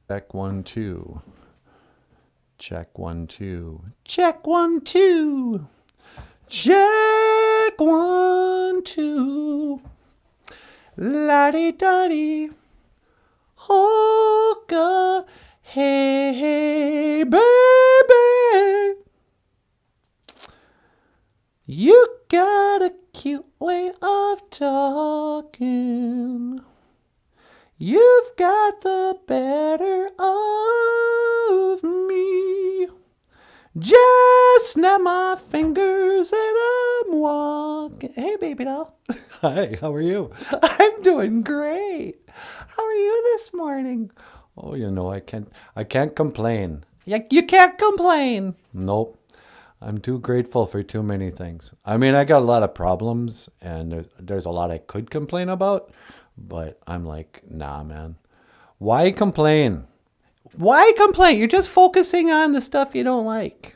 Check 1, 2. Check 1, 2. Check 1, 2. Check 1, 2. La-di-da-di. Hoka. Hey, hey, baby. You got a cute way of talking. You've got the better of me. Just snap my fingers and I'm walking. Hey, baby doll. Hi, how are you? I'm doing great. How are you this morning? Oh, I can't complain. You can't complain. Nope. I'm too grateful for too many things. I mean, I got a lot of problems and there's a lot I could complain about. But I'm like, nah, man. Why complain? Why complain? You're just focusing on the stuff you don't like.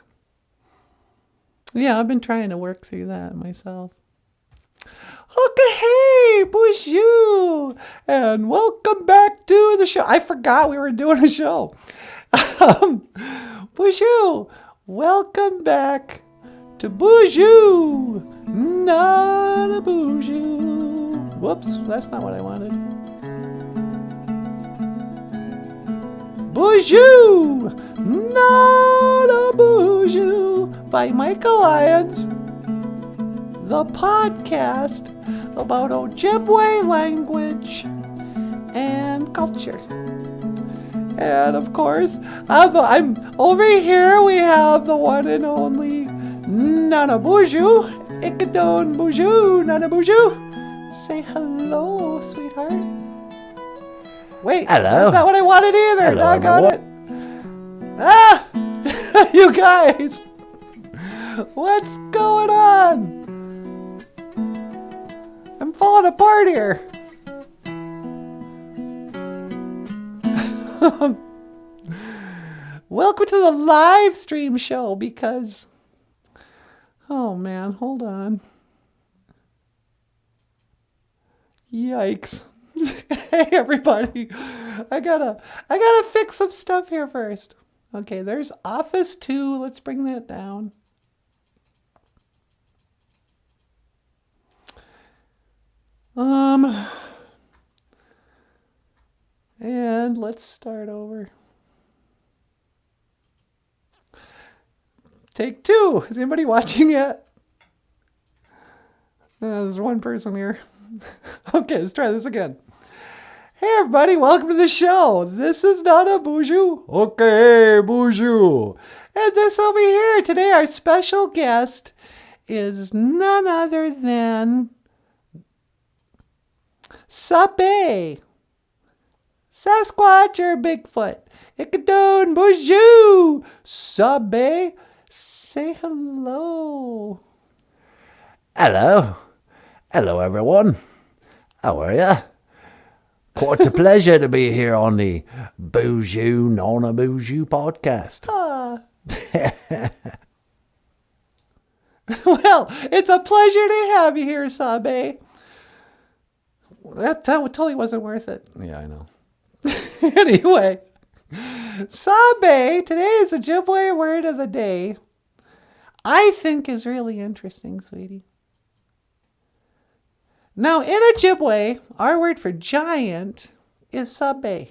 Yeah, I've been trying to work through that myself. Okay, hey, bonjour, and welcome back to the show. I forgot we were doing a show. Bonjour, welcome back to bonjour, NANABOOZHOO. Whoops, that's not what I wanted. Bonjour, NANABOOZHOO by Michael Lyons, the podcast about Ojibwe language and culture. And of course, I'm over here. We have the one and only NANABOOZHOO, Ikadon Boozhoo, NANABOOZHOO. Say hello, sweetheart. Wait, hello. That's not what I wanted either. Hello, I got it. Ah! You guys! What's going on? I'm falling apart here. Welcome to the live stream show because... Oh man, hold on. Yikes. Hey everybody. I gotta fix some stuff here first. Okay, there's Office 2. Let's bring that down. And let's start over. Take 2. Is anybody watching yet? There's one person here. Okay, let's try this again. Hey everybody, welcome to the show. This is NANABOOZHOO. Okay, Boozhoo. And this over here, today our special guest is none other than Sabe. Sasquach or Bigfoot. Ikadon Boozhoo. Sabe, say hello. Hello. Hello, everyone. How are you? Quite a pleasure to be here on the Boozhoo, NANABOOZHOO podcast. Well, it's a pleasure to have you here, Sabe. That totally wasn't worth it. Yeah, I know. Anyway, Sabe, today is Ojibwe word of the day. I think is really interesting, sweetie. Now, in Ojibwe, our word for giant is Sabe.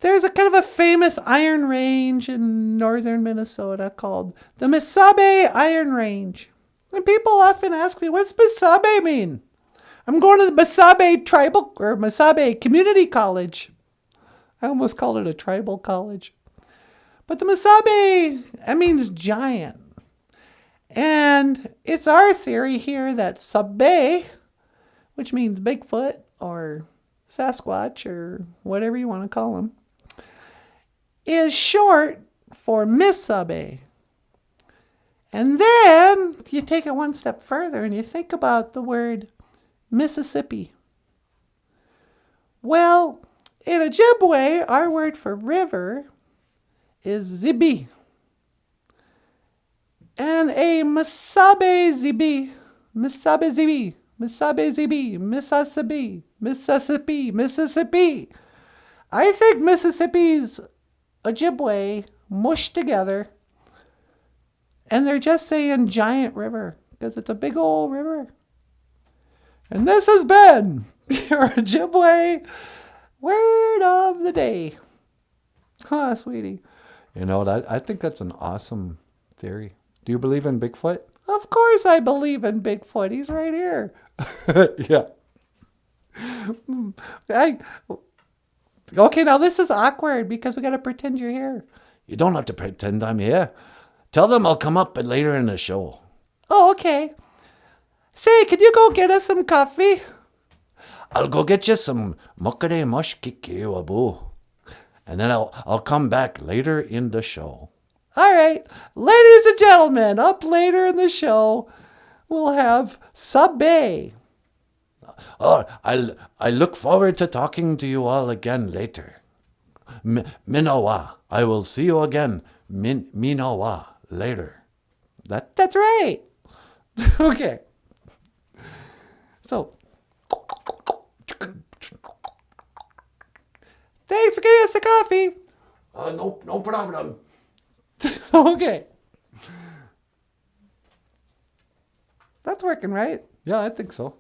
There's a kind of a famous iron range in northern Minnesota called the Misabe Iron Range. And people often ask me, what's Misabe mean? I'm going to the Misabe Tribal or Misabe Community College. I almost called it a tribal college. But the Misabe, that means giant. And it's our theory here that Sabe, which means Bigfoot or Sasquatch or whatever you want to call him, is short for Misabe. And then you take it one step further and you think about the word Mississippi. Well, in Ojibwe, our word for river is Zibi. And a Misabe Zibi, Misabe Zibi, Mississippi. I think Mississippi's Ojibwe mushed together. And they're just saying giant river because it's a big old river. And this has been your Ojibwe word of the day. Huh, sweetie. You know, I think that's an awesome theory. Do you believe in Bigfoot? Of course I believe in Bigfoot. He's right here. Yeah. Okay, now this is awkward because we got to pretend you're here. You don't have to pretend I'm here. Tell them I'll come up later in the show. Oh, okay. Say, could you go get us some coffee? I'll go get you some mukade mush kikiwabu. And then I'll come back later in the show. All right. Ladies and gentlemen, up later in the show, we'll have Sabe. Oh, I look forward to talking to you all again later. Minowa. I will see you again. Minowa. Later. That's right. Okay. So, thanks for getting us the coffee. No problem. Okay. That's working, right? Yeah, I think so.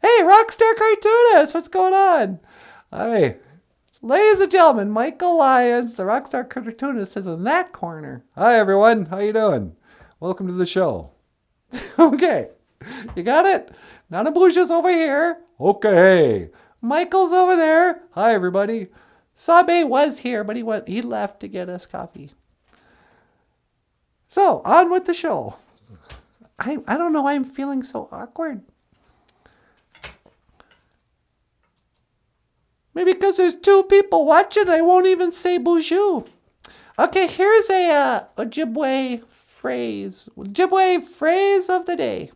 Hey, Rockstar Cartoonist, what's going on? Hi. Ladies and gentlemen, Michael Lyons, the Rockstar Cartoonist, is in that corner. Hi, everyone. How you doing? Welcome to the show. Okay. You got it? NANABOOZHOO's over here. Okay. Michael's over there. Hi, everybody. Sabe was here, but he left to get us coffee. So, on with the show. I don't know why I'm feeling so awkward. Maybe because there's two people watching, I won't even say boozhoo. Okay, here's a Ojibwe phrase. Ojibwe phrase of the day.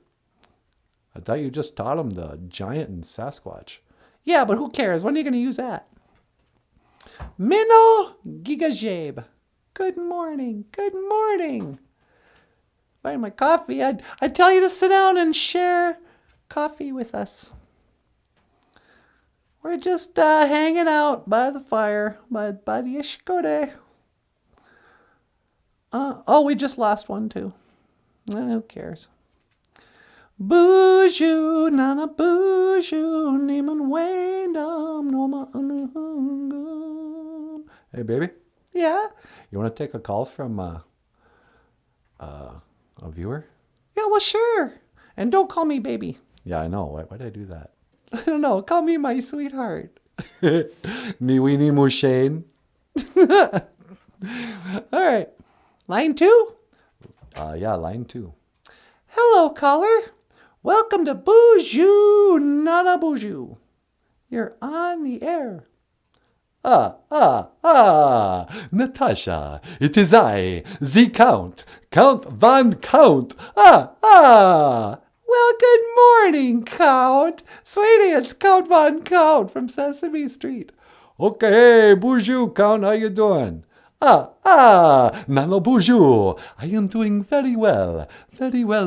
I thought you just taught him the giant and Sasquatch. Yeah, but who cares? When are you going to use that? Mino gigajabe. Good morning. Good morning. Find my coffee. I'd tell you to sit down and share coffee with us. We're just hanging out by the fire, by the Ishkode. We just lost one too. Who cares? Boozhoo, NANABOOZHOO, Neeman Waindam, Noma Unahungum. Hey, baby. Yeah? You want to take a call from a viewer? Yeah, well, sure. And don't call me baby. Yeah, I know. Why did I do that? I don't know. Call me my sweetheart. Niwini Mushane. All right. Line 2? Yeah, line 2. Hello, caller. Welcome to Boozhoo, NANABOOZHOO. You're on the air. Natasha, it is I, the Count Van Count. Well, good morning, Count. Sweetie, it's Count Von Count from Sesame Street. Okay, Boozhoo, Count, how you doing? NANABOOZHOO, I am doing very well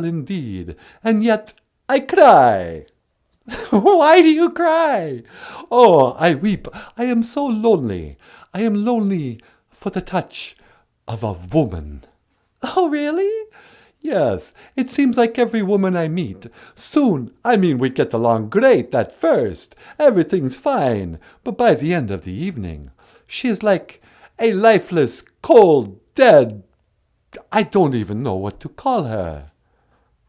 indeed, and yet I cry. Why do you cry? Oh, I weep. I am so lonely. I am lonely for the touch of a woman. Oh, really? Yes, it seems like every woman I meet. Soon, we get along great at first. Everything's fine. But by the end of the evening, she is like a lifeless, cold, dead... I don't even know what to call her.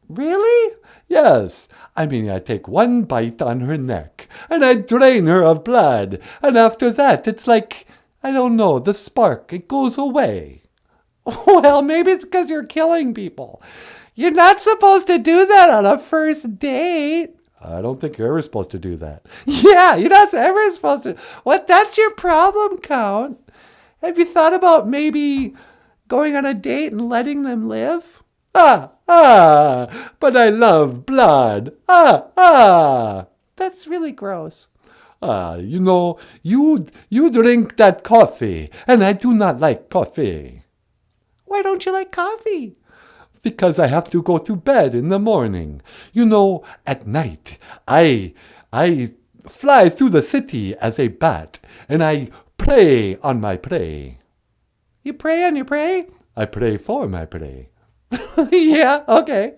Really? Yes. I take one bite on her neck, and I drain her of blood. And after that, it's like, I don't know, the spark, it goes away. Well, maybe it's because you're killing people. You're not supposed to do that on a first date. I don't think you're ever supposed to do that. Yeah, you're not ever supposed to. What? That's your problem, Count. Have you thought about maybe going on a date and letting them live? But I love blood. That's really gross. You drink that coffee, and I do not like coffee. Why don't you like coffee? Because I have to go to bed in the morning. At night, I fly through the city as a bat, and I prey on my prey. You prey on your prey? I pray for my prey. Yeah, okay.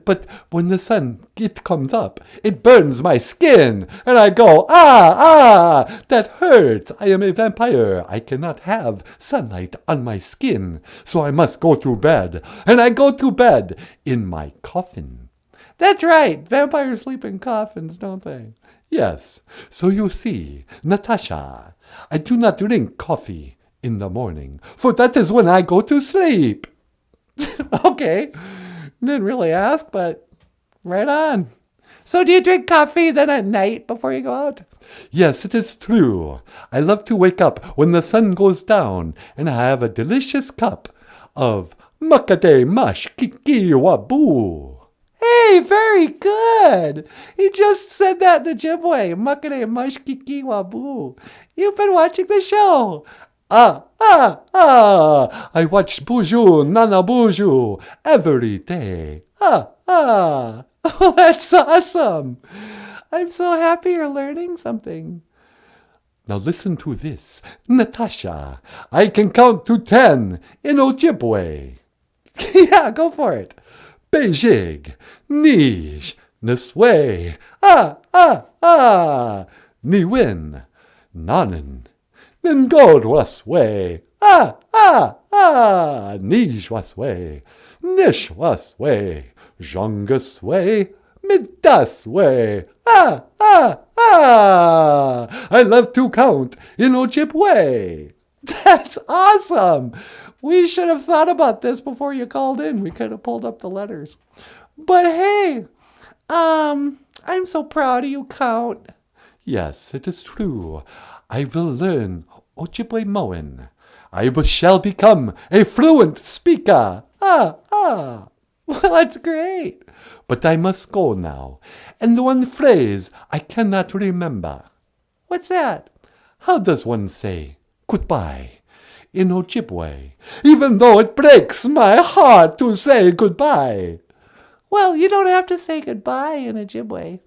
But when the sun comes up, it burns my skin, and I go, that hurts. I am a vampire. I cannot have sunlight on my skin, so I must go to bed. And I go to bed in my coffin. That's right. Vampires sleep in coffins, don't they? Yes. So you see, Natasha, I do not drink coffee in the morning, for that is when I go to sleep. Okay. Didn't really ask, but right on. So do you drink coffee then at night before you go out? Yes, it is true. I love to wake up when the sun goes down and I have a delicious cup of makate mash kiki wabu. Hey, very good. He just said that in the Ojibwe. Makate mash kiki wabu. You've been watching the show. I watch Boozhoo, NANABOOZHOO every day. Oh, that's awesome. I'm so happy you're learning something. Now listen to this. Natasha, I can count to 10 in Ojibwe. Yeah, go for it. Beijig, Nij, Niswe, Ni win, Nanan. Then God was way. Nij was way. Nish was way. Jongus way. Midas way. I love to count in Ojibwe. That's awesome. We should have thought about this before you called in. We could have pulled up the letters. But hey, I'm so proud of you, Count. Yes, it is true. I will learn Ojibwe Moen. I shall become a fluent speaker. Well, that's great. But I must go now. And the one phrase I cannot remember. What's that? How does one say goodbye in Ojibwe, even though it breaks my heart to say goodbye? Well, you don't have to say goodbye in Ojibwe.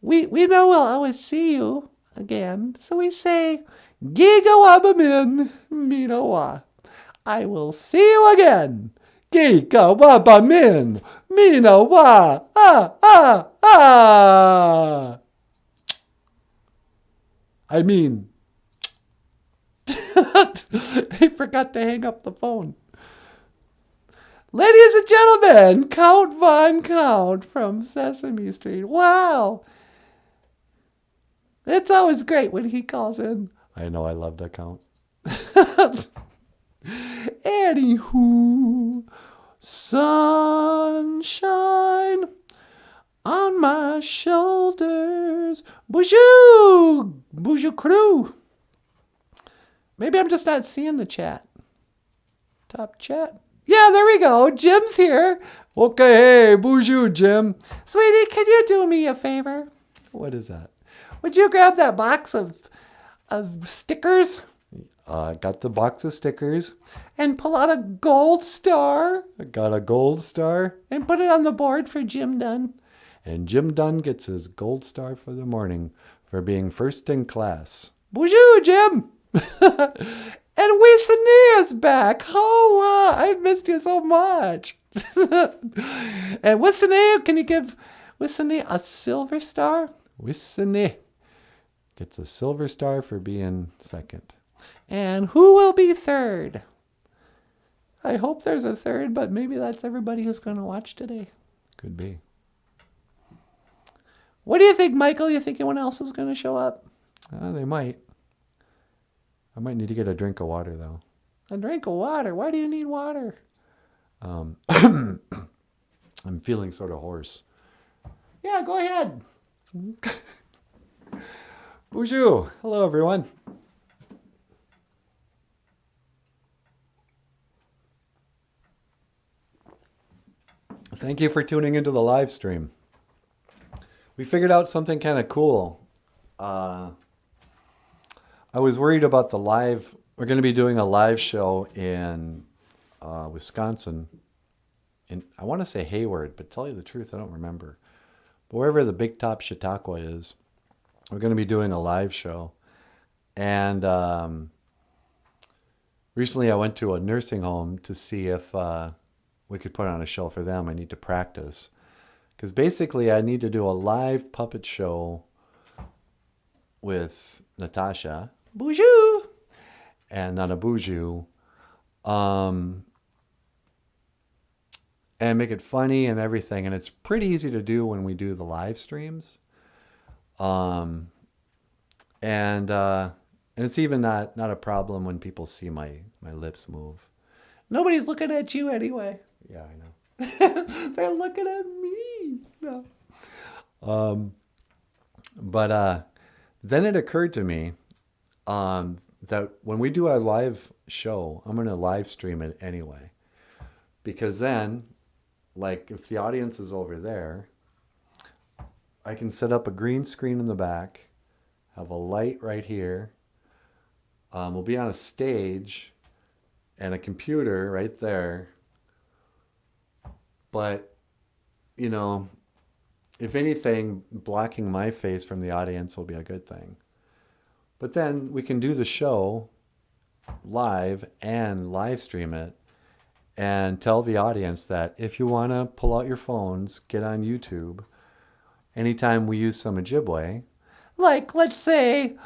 We know we'll always see you again. So we say, Gigawabamin Minawa. I will see you again. Gigawabamin Minawa. I mean, I forgot to hang up the phone. Ladies and gentlemen, Count Von Count from Sesame Street. Wow. It's always great when he calls in. I know, I love that Count. Anywho, sunshine on my shoulders. Boozhoo! Boozhoo crew. Maybe I'm just not seeing the chat. Top chat. Yeah, there we go. Jim's here. Okay, hey, Boozhoo, Jim. Sweetie, can you do me a favor? What is that? Would you grab that box of stickers? I got the box of stickers. And pull out a gold star. I got a gold star. And put it on the board for Jim Dunn. And Jim Dunn gets his gold star for the morning for being first in class. Boozhoo, Jim! And Wisane is back. Oh, I've missed you so much. And Wisane, can you give Wisane a silver star? Wisane gets a silver star for being second. And who will be third? I hope there's a third, but maybe that's everybody who's going to watch today. Could be. What do you think, Michael? You think anyone else is going to show up? They might. I might need to get a drink of water, though. A drink of water? Why do you need water? I'm feeling sort of hoarse. Yeah, go ahead. Boozhoo. Hello, everyone. Thank you for tuning into the live stream. We figured out something kind of cool. I was worried about the live. We're going to be doing a live show in Wisconsin. I want to say Hayward, but tell you the truth, I don't remember. But wherever the Big Top Chautauqua is. we're going to be doing a live show. And recently I went to a nursing home to see if we could put on a show for them. I need to practice. Because basically I need to do a live puppet show with Natasha Boozhoo and NANABOOZHOO. And make it funny and everything. And it's pretty easy to do when we do the live streams. And it's even not a problem when people see my lips move. Nobody's looking at you anyway. Yeah, I know. They're looking at me. No. But then it occurred to me that when we do our live show, I'm going to live stream it anyway. Because then, like, if the audience is over there, I can set up a green screen in the back, have a light right here. We'll be on a stage and a computer right there. But, you know, if anything, blocking my face from the audience will be a good thing. But then we can do the show live and live stream it and tell the audience that if you want to pull out your phones, get on YouTube, anytime we use some Ojibwe, like, let's say,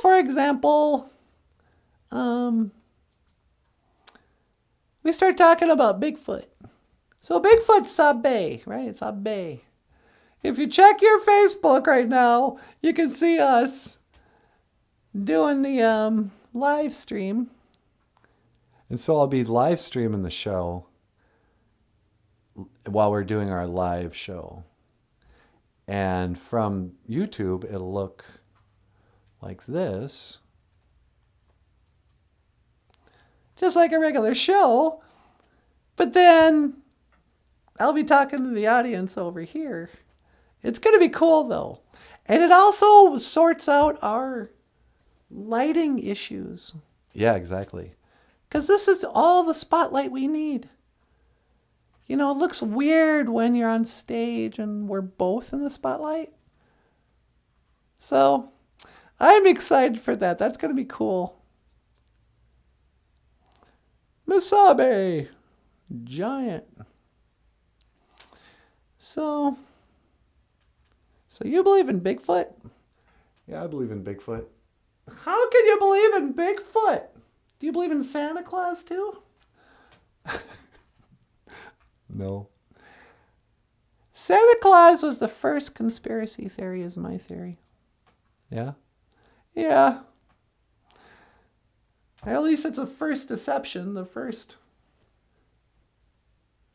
for example, we start talking about Bigfoot. So Bigfoot's Sabe, right? Sabe. If you check your Facebook right now, you can see us doing the live stream. And so I'll be live streaming the show while we're doing our live show. And from YouTube, it'll look like this. Just like a regular show. But then I'll be talking to the audience over here. It's going to be cool, though. And it also sorts out our lighting issues. Yeah, exactly. Because this is all the spotlight we need. You know, it looks weird when you're on stage and we're both in the spotlight. So, I'm excited for that. That's going to be cool. Misabe. Giant. So you believe in Bigfoot? Yeah, I believe in Bigfoot. How can you believe in Bigfoot? Do you believe in Santa Claus too? No. Santa Claus was the first conspiracy theory, is my theory. Yeah? Yeah. At least it's a first deception, the first.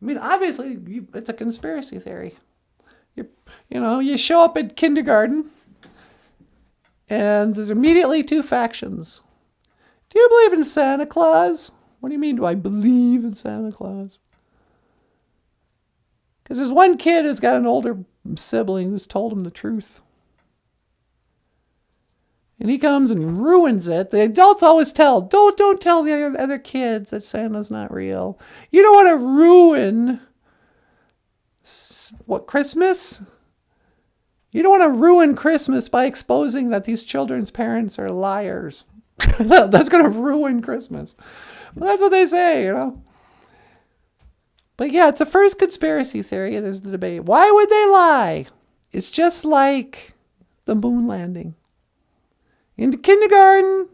I mean, obviously, it's a conspiracy theory. You show up at kindergarten, and there's immediately two factions. Do you believe in Santa Claus? What do you mean, do I believe in Santa Claus? Because there's one kid who's got an older sibling who's told him the truth. And he comes and ruins it. The adults always tell, don't tell the other kids that Santa's not real. You don't want to ruin, Christmas? You don't want to ruin Christmas by exposing that these children's parents are liars. That's going to ruin Christmas. Well, that's what they say, you know. But yeah, it's a first conspiracy theory. There's the debate. Why would they lie? It's just like the moon landing. In kindergarten,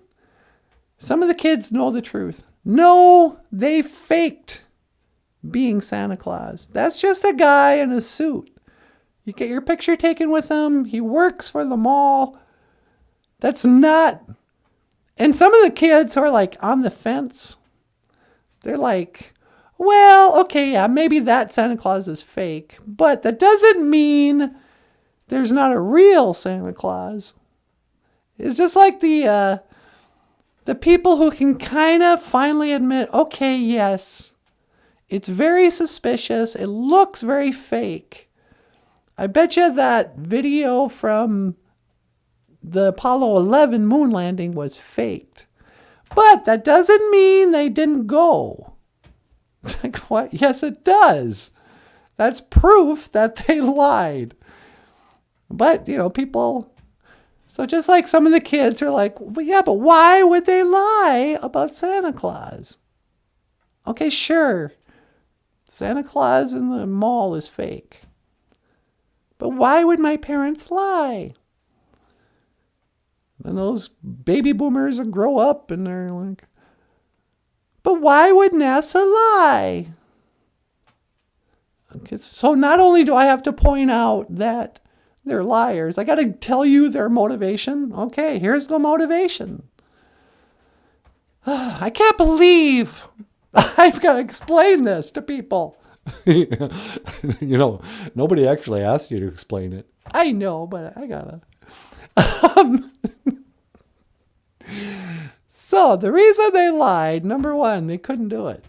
some of the kids know the truth. No, they faked being Santa Claus. That's just a guy in a suit. You get your picture taken with him. He works for the mall. That's not. And some of the kids who are like on the fence, they're like, well, okay, yeah, maybe that Santa Claus is fake, but that doesn't mean there's not a real Santa Claus. It's just like the people who can kind of finally admit, okay, yes, it's very suspicious. It looks very fake. I bet you that video from the Apollo 11 moon landing was faked. But that doesn't mean they didn't go. It's like, what? Yes, it does. That's proof that they lied. But, people So just like some of the kids are like, well, yeah, but why would they lie about Santa Claus? Okay, sure. Santa Claus in the mall is fake. But why would my parents lie? Then those baby boomers will grow up and they're like, but why would NASA lie? Okay, so not only do I have to point out that they're liars, I got to tell you their motivation. Okay, here's the motivation. I can't believe I've got to explain this to people. Nobody actually asked you to explain it. I know, but I gotta. So the reason they lied, number one, they couldn't do it.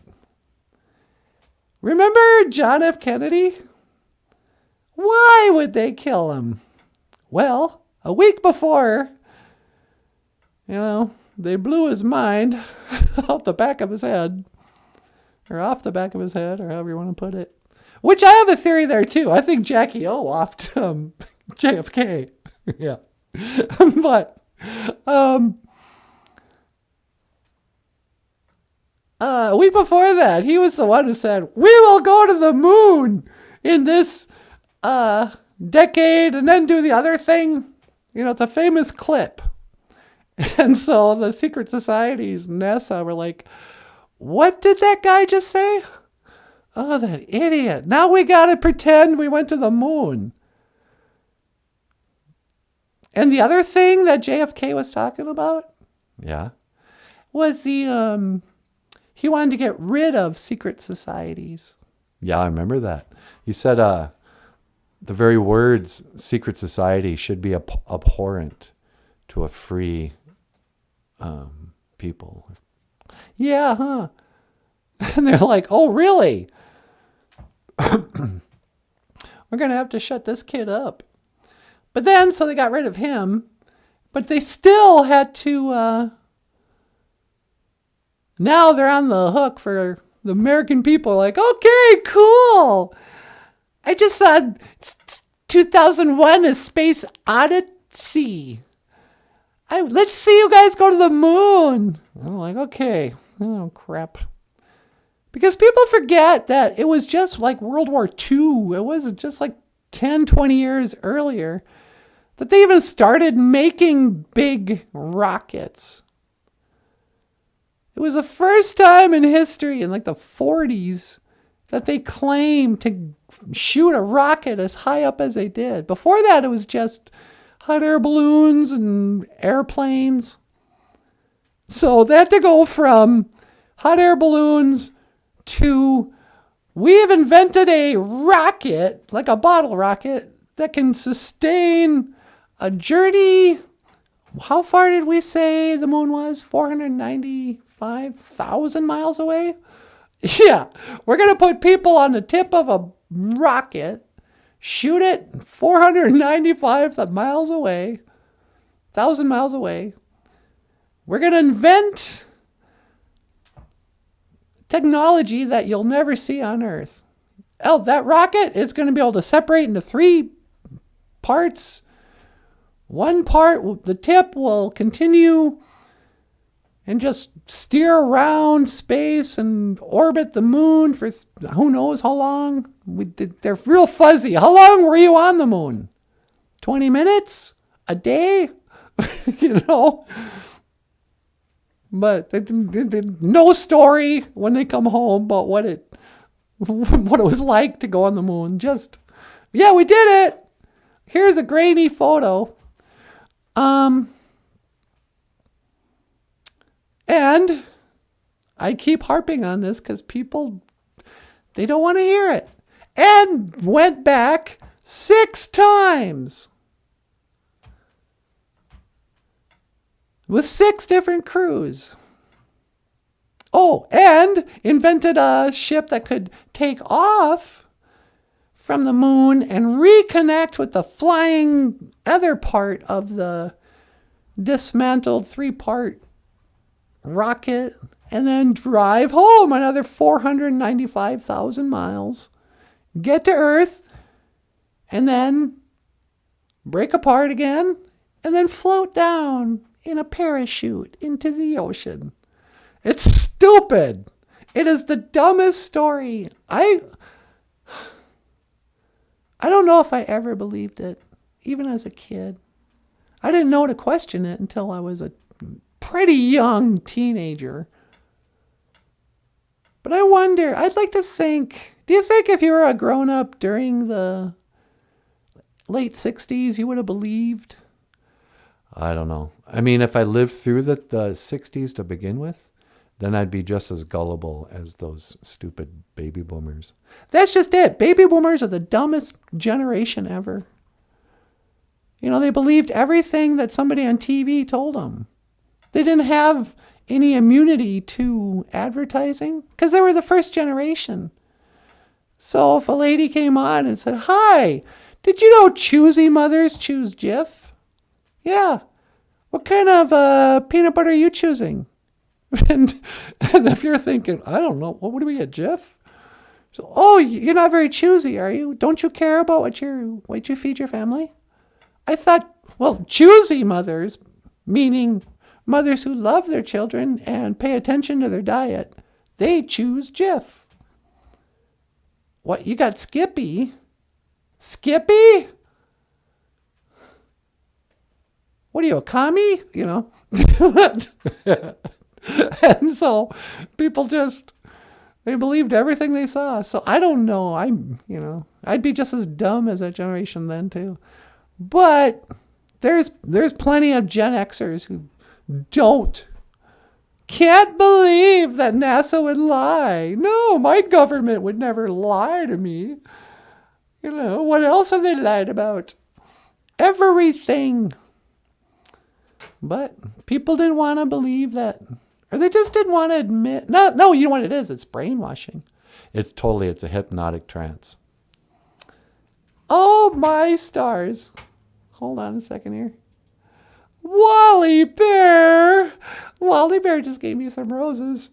Remember John F. Kennedy? Why would they kill him? Well, a week before, they blew his mind out the back of his head, or off the back of his head, or however you want to put it. Which I have a theory there too. I think Jackie O offed JFK. Yeah. But a week before that, he was the one who said, we will go to the moon in this decade and then do the other thing. It's a famous clip. And so the secret societies, NASA, were like, what did that guy just say? Oh, that idiot. Now we got to pretend we went to the moon. And the other thing that JFK was talking about, Yeah. was he wanted to get rid of secret societies. Yeah, I remember that. He said the very words secret society should be abhorrent to a free people. Yeah, huh? And they're like, oh, really? We're going to have to shut this kid up. But then, so they got rid of him, but they still had to, now they're on the hook for the American people. Like, okay, cool. I just saw 2001 A Space Odyssey. Let's see you guys go to the moon. I'm like, okay. Oh, crap. Because people forget that it was just like World War II. It was just like 10, 20 years earlier that they even started making big rockets. It was the first time in history in like the 40s that they claimed to shoot a rocket as high up as they did. Before that, it was just hot air balloons and airplanes. So they had to go from hot air balloons to, we have invented a rocket, like a bottle rocket, that can sustain a journey. How far did we say the moon was? 495,000 miles away? Yeah, we're going to put people on the tip of a rocket, shoot it 495 miles away, 1,000 miles away. We're going to invent technology that you'll never see on Earth. Oh, that rocket is going to be able to separate into 3 parts. One part, the tip will continue and just steer around space and orbit the moon for who knows how long. They're real fuzzy. How long were you on the moon? 20 minutes? A day? But no story when they come home about what it was like to go on the moon. Just, yeah, we did it. Here's a grainy photo. And I keep harping on this because people, they don't want to hear it. And went back 6 times. With 6 different crews. Oh, and invented a ship that could take off from the moon and reconnect with the flying other part of the dismantled 3-part rocket and then drive home another 495,000 miles, get to Earth, and then break apart again and then float down in a parachute into the ocean. It's stupid. It is the dumbest story. I don't know if I ever believed it, even as a kid. I didn't know to question it until I was a pretty young teenager. But I wonder, I'd like to think, do you think if you were a grown-up during the late 60s, you would have believed? I don't know. I mean, if I lived through the 60s to begin with, then I'd be just as gullible as those stupid baby boomers. That's just it. Baby boomers are the dumbest generation ever. You know, they believed everything that somebody on TV told them. They didn't have any immunity to advertising because they were the first generation. So if a lady came on and said, "Hi, did you know choosy mothers choose Jif?" "Yeah." "What kind of peanut butter are you choosing?" And if you're thinking, "I don't know, what do we get, Jif?" So, "Oh, you're not very choosy, are you? Don't you care about what you feed your family?" I thought, well, choosy mothers, meaning mothers who love their children and pay attention to their diet, they choose Jif. What, you got Skippy? Skippy? What are you, a commie? You know? And so people they believed everything they saw. So I don't know. I'd be just as dumb as that generation then too. But there's plenty of Gen Xers who can't believe that NASA would lie. No, my government would never lie to me. You know, what else have they lied about? Everything. But people didn't want to believe that. Or they just didn't want to admit. No, you know what it is? It's brainwashing. It's a hypnotic trance. Oh, my stars. Hold on a second here. Wally Bear! Wally Bear just gave me some roses.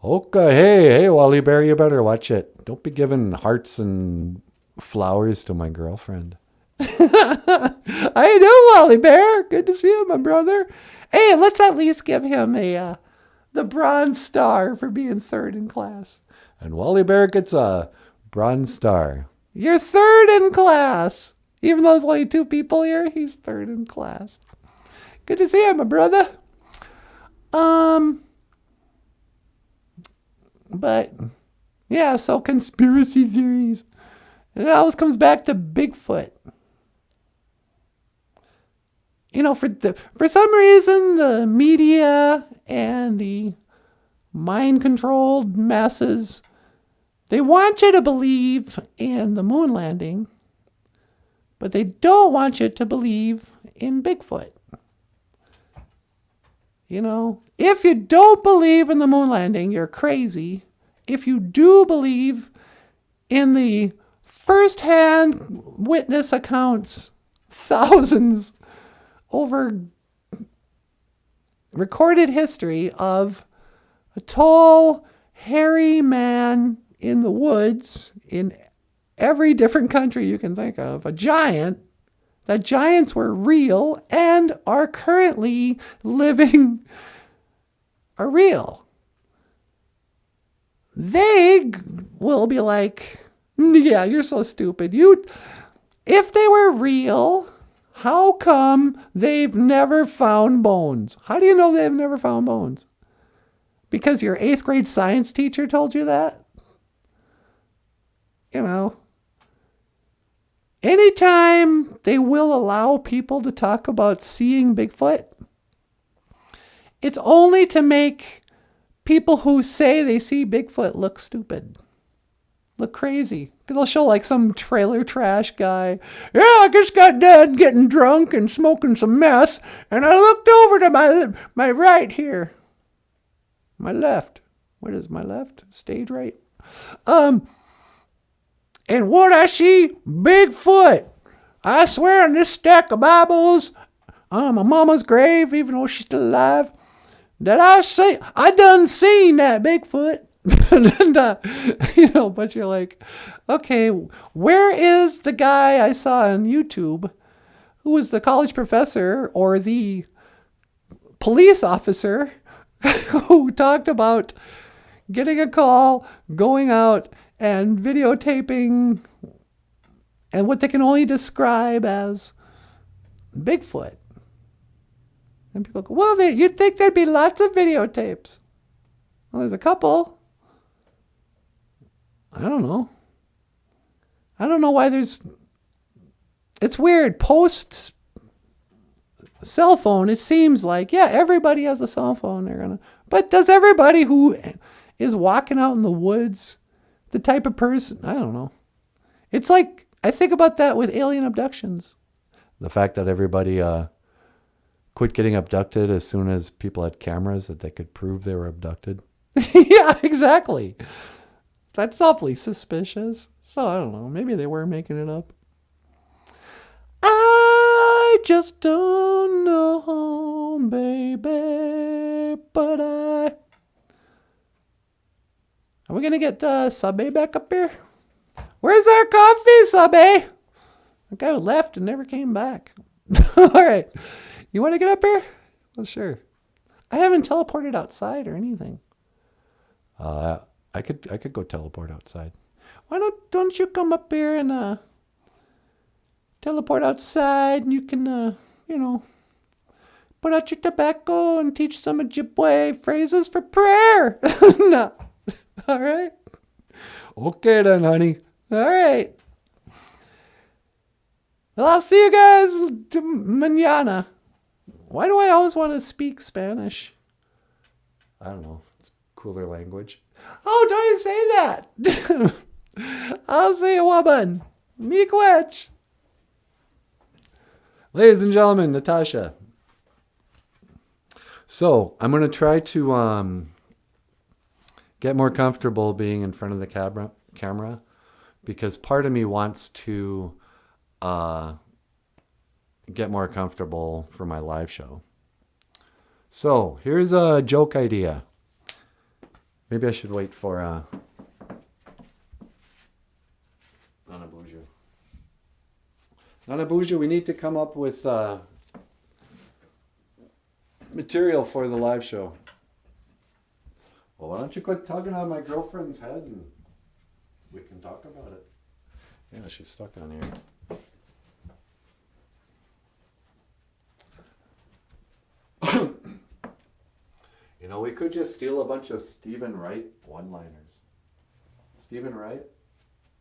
Okay, hey, Wally Bear, you better watch it. Don't be giving hearts and flowers to my girlfriend. How you doing, Wally Bear? Good to see you, my brother. Hey, let's at least give him the Bronze Star for being third in class. And Wally Bear gets a Bronze Star. You're third in class. Even though there's only 2 people here, he's third in class. Good to see you, my brother. But, yeah, so conspiracy theories. And it always comes back to Bigfoot. You know, for some reason, the media and the mind-controlled masses, they want you to believe in the moon landing, but they don't want you to believe in Bigfoot. You know, if you don't believe in the moon landing, you're crazy. If you do believe in the first-hand witness accounts, thousands over recorded history of a tall, hairy man in the woods in every different country you can think of, a giant, that giants were real and are currently living, are real. They will be like, "Yeah, you're so stupid. If they were real, how come they've never found bones?" How do you know they've never found bones? Because your 8th grade science teacher told you that? You know, anytime they will allow people to talk about seeing Bigfoot, it's only to make people who say they see Bigfoot look stupid, look crazy. They'll show like some trailer trash guy. "Yeah, I just got done getting drunk and smoking some meth, and I looked over to my right here. My left. What is my left? Stage right. And what I see? Bigfoot. I swear on this stack of Bibles, on my mama's grave, even though she's still alive, that I done seen that Bigfoot." And, but you're like, okay, where is the guy I saw on YouTube who was the college professor or the police officer who talked about getting a call, going out and videotaping and what they can only describe as Bigfoot. And people go, well, you'd think there'd be lots of videotapes. Well, there's a couple. I don't know. I don't know why there's... It's weird. Post cell phone, it seems like, yeah, everybody has a cell phone. But does everybody who is walking out in the woods, the type of person... I don't know. It's like, I think about that with alien abductions. The fact that everybody quit getting abducted as soon as people had cameras that they could prove they were abducted. Yeah, exactly. That's awfully suspicious. So I don't know. Maybe they were making it up. I just don't know, baby. But Are we going to get Sabe back up here? Where's our coffee, Sabe? The guy who left and never came back. All right. You want to get up here? Well, sure. I haven't teleported outside or anything. I could go teleport outside. Why don't you come up here and teleport outside, and you can put out your tobacco and teach some Ojibwe phrases for prayer. No. All right. Okay then, honey. All right. Well, I'll see you guys mañana. Why do I always want to speak Spanish? I don't know. It's cooler language. Oh, don't even say that. I'll say a woman. Miigwech. Ladies and gentlemen, Natasha. So, I'm going to try to get more comfortable being in front of the camera because part of me wants to get more comfortable for my live show. So, here's a joke idea. Maybe I should wait for NANABOOZHOO. NANABOOZHOO, we need to come up with material for the live show. Well, why don't you quit tugging on my girlfriend's head and we can talk about it. Yeah, she's stuck on here. We could just steal a bunch of Stephen Wright one-liners. Stephen Wright?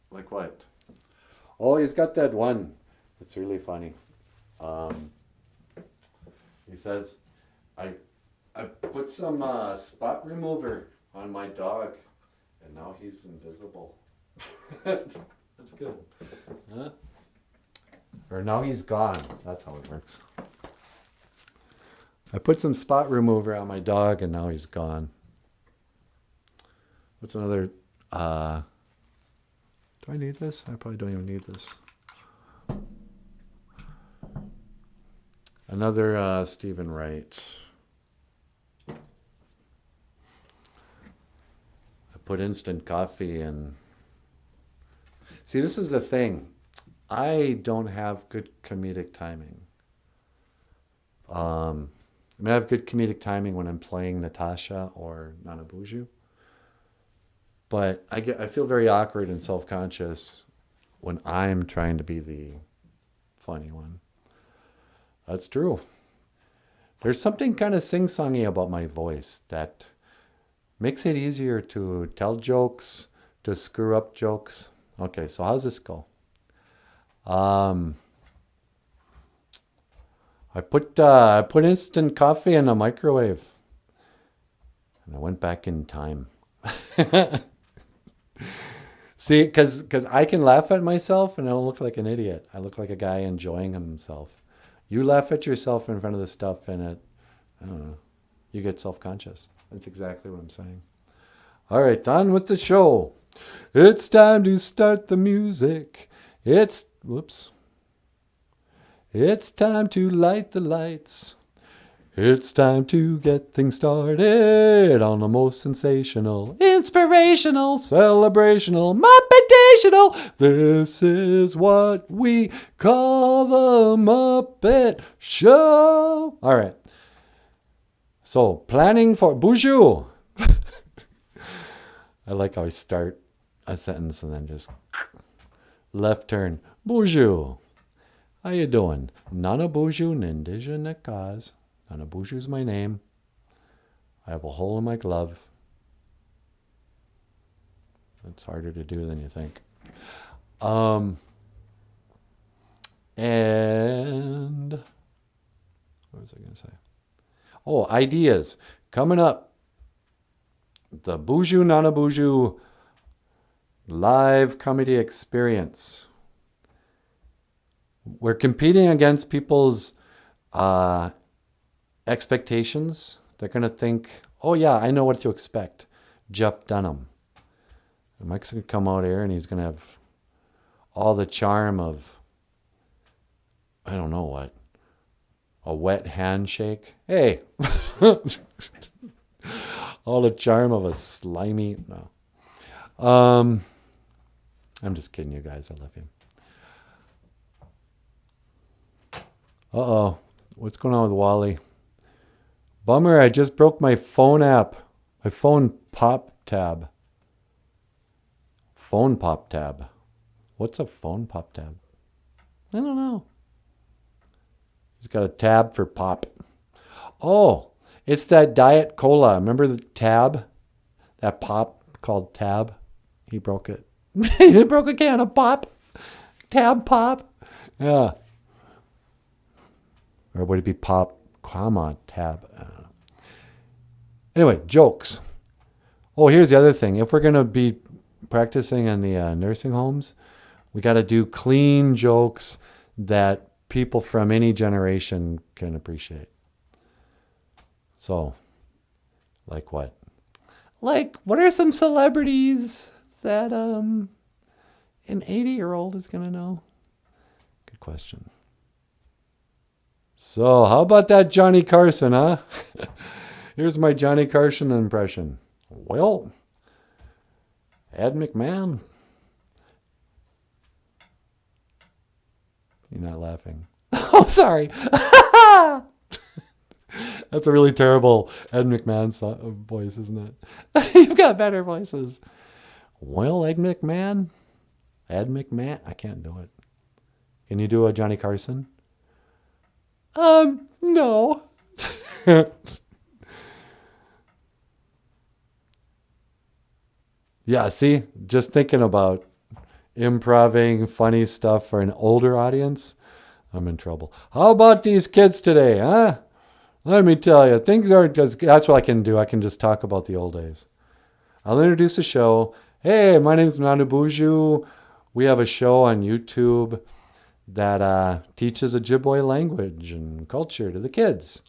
Like what? Oh, he's got that one. It's really funny. He says, I put some spot remover on my dog, and now he's invisible. That's good. Huh? Or now he's gone. That's how it works. I put some spot remover on my dog and now he's gone. What's another... do I need this? I probably don't even need this. Another Stephen Wright. I put instant coffee in. See, this is the thing. I don't have good comedic timing. I have good comedic timing when I'm playing Natasha or NANABOOZHOO. But I feel very awkward and self-conscious when I'm trying to be the funny one. That's true. There's something kind of sing-songy about my voice that makes it easier to tell jokes, to screw up jokes. Okay, so how's this go? I put instant coffee in a microwave, and I went back in time. See, because I can laugh at myself, and I don't look like an idiot. I look like a guy enjoying himself. You laugh at yourself in front of the stuff, and I don't know, you get self-conscious. That's exactly what I'm saying. All right, on with the show. It's time to start the music. It's time to light the lights. It's time to get things started on the most sensational, inspirational, celebrational, Muppetational. This is what we call the Muppet Show. All right. So, planning for Bonjour. I like how I start a sentence and then just left turn. Bonjour. How you doing? NANABOOZHOO Nindija Nakaz. NANABOOZHOO is my name. I have a hole in my glove. It's harder to do than you think. And what was I going to say? Oh, ideas. Coming up. The Bonjour NANABOOZHOO live comedy experience. We're competing against people's expectations. They're going to think, oh yeah, I know what to expect. Jeff Dunham. And Mike's going to come out here and he's going to have all the charm of, I don't know what, a wet handshake. Hey! All the charm of a slimy, no. I'm just kidding you guys, I love you. Uh-oh, what's going on with Wally? Bummer, I just broke my phone app. My phone pop tab. Phone pop tab. What's a phone pop tab? I don't know. He's got a tab for pop. Oh, it's that Diet Cola. Remember the tab? That pop called Tab? He broke it. He broke a can of pop. Tab pop. Yeah. Or would it be pop, comma, tab? Anyway, jokes. Oh, here's the other thing. If we're going to be practicing in the nursing homes, we got to do clean jokes that people from any generation can appreciate. So, like what? Like, what are some celebrities that an 80-year-old is going to know? Good question. So, how about that Johnny Carson, huh? Here's my Johnny Carson impression. Well, Ed McMahon. You're not laughing. Oh, sorry. That's a really terrible Ed McMahon voice, isn't it? You've got better voices. Well, Ed McMahon. Ed McMahon. I can't do it. Can you do a Johnny Carson? No. Yeah, see? Just thinking about improving funny stuff for an older audience, I'm in trouble. How about these kids today, huh? Let me tell you, things aren't, because that's what I can do. I can just talk about the old days. I'll introduce the show. Hey, my name's NANABOOZHOO. We have a show on YouTube that teaches Ojibwe language and culture to the kids.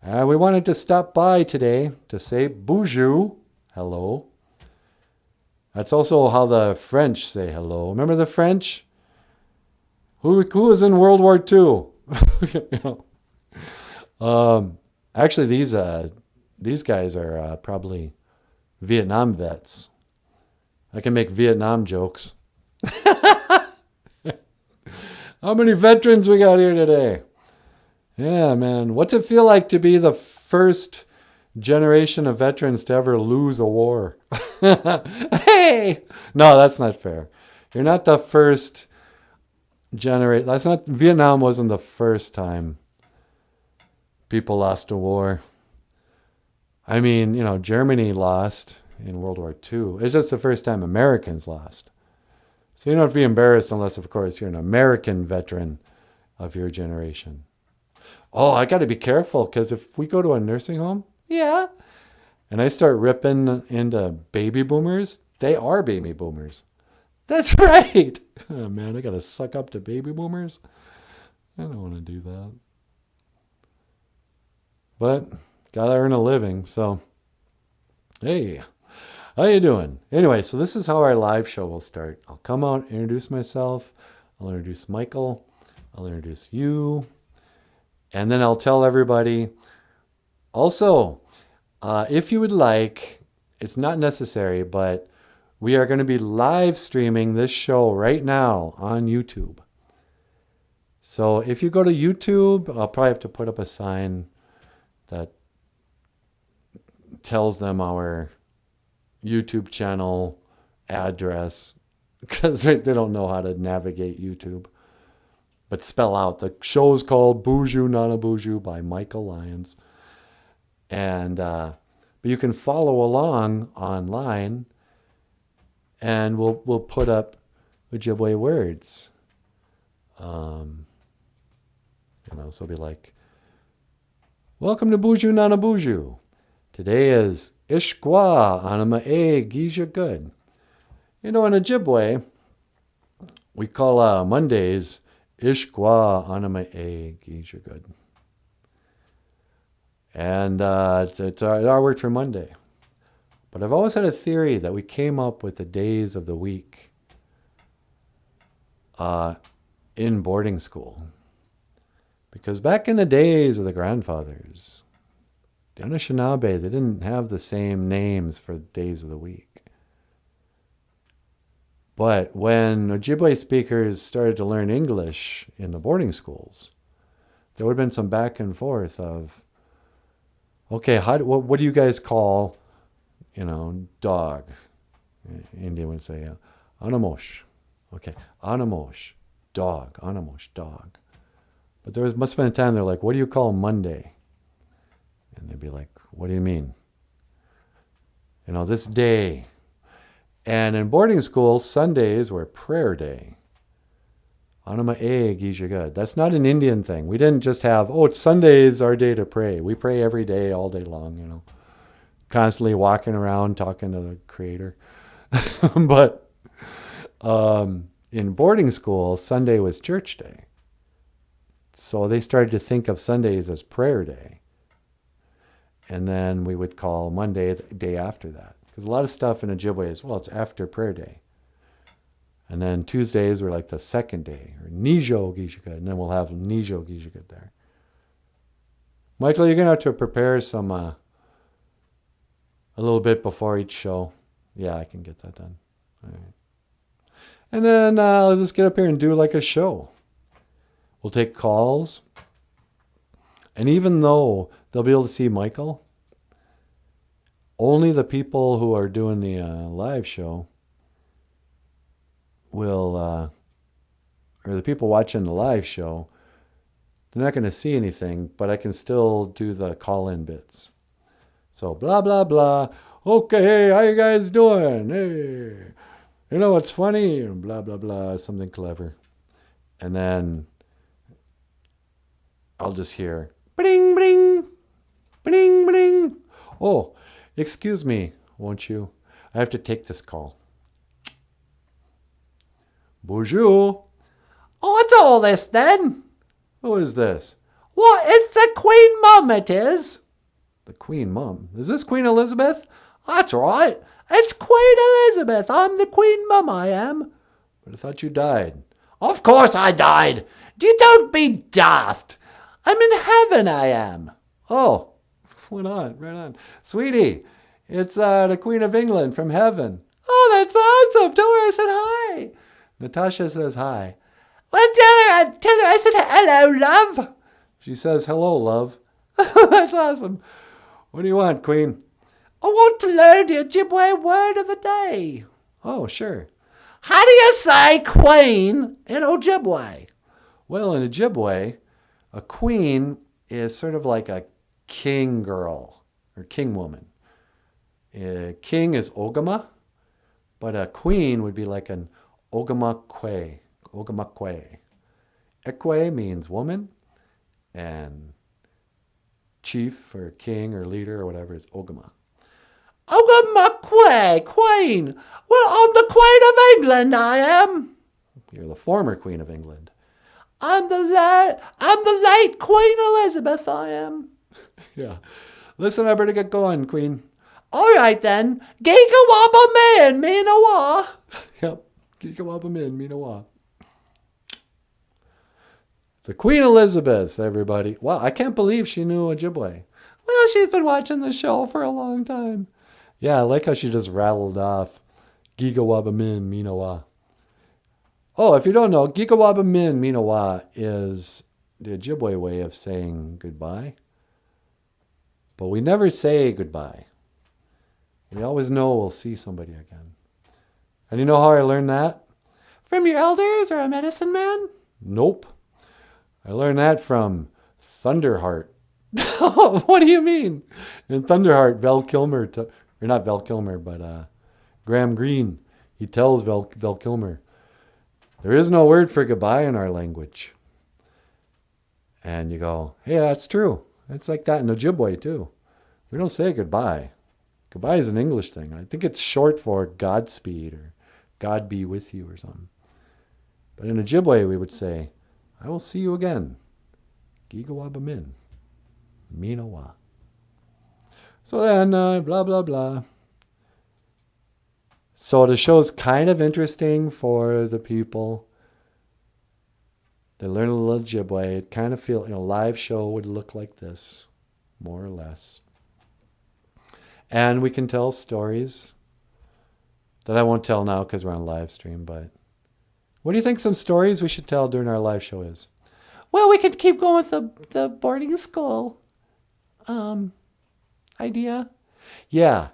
We wanted to stop by today to say bonjour, hello. That's also how the French say hello. Remember the French? Who was in World War II? You know. Actually, these guys are probably Vietnam vets. I can make Vietnam jokes. How many veterans we got here today? Yeah, man. What's it feel like to be the first generation of veterans to ever lose a war? Hey! No, that's not fair. You're not the first generation. That's not, Vietnam wasn't the first time people lost a war. I mean, you know, Germany lost in World War II. It's just the first time Americans lost. So you don't have to be embarrassed unless, of course, you're an American veteran of your generation. Oh, I got to be careful, because if we go to a nursing home, yeah, and I start ripping into baby boomers, they are baby boomers. That's right. Oh, man, I got to suck up to baby boomers. I don't want to do that. But got to earn a living, so hey, how you doing? Anyway, so this is how our live show will start. I'll come out, introduce myself. I'll introduce Michael. I'll introduce you. And then I'll tell everybody Also, if you would like, it's not necessary, but we are going to be live streaming this show right now on YouTube. So if you go to YouTube, I'll probably have to put up a sign that tells them our YouTube channel address, because they don't know how to navigate YouTube. But spell out, the show is called Boozhoo NANABOOZHOO by Michael Lyons. And but you can follow along online, and we'll put up Ojibwe words. So it'll be like, welcome to Boozhoo NANABOOZHOO. Today is Ishkwa Anima E Gija Good. In Ojibwe, we call Mondays Ishkwa Anima E Gija Good. And it's our word for Monday. But I've always had a theory that we came up with the days of the week in boarding school. Because back in the days of the grandfathers, the Anishinaabe, they didn't have the same names for days of the week. But when Ojibwe speakers started to learn English in the boarding schools, there would have been some back and forth of, okay, what do you guys call, dog? Indian would say, anamosh. Okay, anamosh, dog, anamosh, dog. But must have been a time they're like, what do you call Monday? And they'd be like, what do you mean? This day. And in boarding school, Sundays were prayer day. Anima E Gija Good. That's not an Indian thing. We didn't just have, it's Sunday's our day to pray. We pray every day, all day long, constantly walking around talking to the Creator. But in boarding school, Sunday was church day. So they started to think of Sundays as prayer day. And then we would call Monday the day after that. Because a lot of stuff in Ojibwe is, it's after prayer day. And then Tuesdays were like the second day, or Nijo Gijigud, and then we'll have Nijo Gijigud there. Michael, you're going to have to prepare some, a little bit before each show. Yeah, I can get that done. All right. And then I'll just get up here and do like a show. We'll take calls. And even though they'll be able to see Michael, only the people who are doing the live show will, or the people watching the live show, they're not going to see anything, but I can still do the call-in bits. So blah, blah, blah. Okay, hey, how you guys doing? Hey, what's funny? Blah, blah, blah, something clever. And then I'll just hear, bling, bling, bling, bling. Oh, excuse me, won't you? I have to take this call. Bonjour. Oh, what's all this then? Who is this? What, it's the Queen Mum, it is. The Queen Mum? Is this Queen Elizabeth? That's right. It's Queen Elizabeth. I'm the Queen Mum, I am. But I thought you died. Of course I died. Don't be daft. I'm in heaven, I am. Oh, right on. Sweetie, it's the Queen of England from heaven. Oh, that's awesome. Tell her I said hi. Natasha says hi. Well, tell her I said hello, love. She says hello, love. That's awesome. What do you want, Queen? I want to learn the Ojibwe word of the day. Oh, sure. How do you say queen in Ojibwe? Well, in Ojibwe, a queen is sort of like a king girl or king woman. King is Ogama, but a queen would be like an Ogamakwe. Ekwe means woman, and chief or king or leader or whatever is Ogama. Ogamakwe, queen. Well, I'm the Queen of England, I am. You're the former Queen of England. I'm the late Queen Elizabeth, I am. Yeah. Listen, I better get going, Queen. All right, then. Giga wabba man, me no wa. Yep. Giga wabba man, me no wa. The Queen Elizabeth, everybody. Wow, I can't believe she knew Ojibwe. Well, she's been watching the show for a long time. Yeah, I like how she just rattled off Giga Min Minowa. Oh, if you don't know, Giga Min Minowa is the Ojibwe way of saying goodbye. But we never say goodbye. We always know we'll see somebody again. And you know how I learned that? From your elders or a medicine man? Nope. I learned that from Thunderheart. What do you mean? In Thunderheart, Val Kilmer, or not Val Kilmer, but Graham Greene, he tells Val Kilmer, there is no word for goodbye in our language. And you go, hey, that's true. It's like that in Ojibwe too. We don't say goodbye. Goodbye is an English thing. I think it's short for Godspeed or God be with you or something. But in Ojibwe, we would say, I will see you again. Giga Min. Minowa. So then, blah, blah, blah. So the show's kind of interesting for the people. They learn a little Ojibwe. It kind of feels, live show would look like this, more or less. And we can tell stories that I won't tell now because we're on live stream, but what do you think some stories we should tell during our live show is? Well, we could keep going with the boarding school idea. Yeah,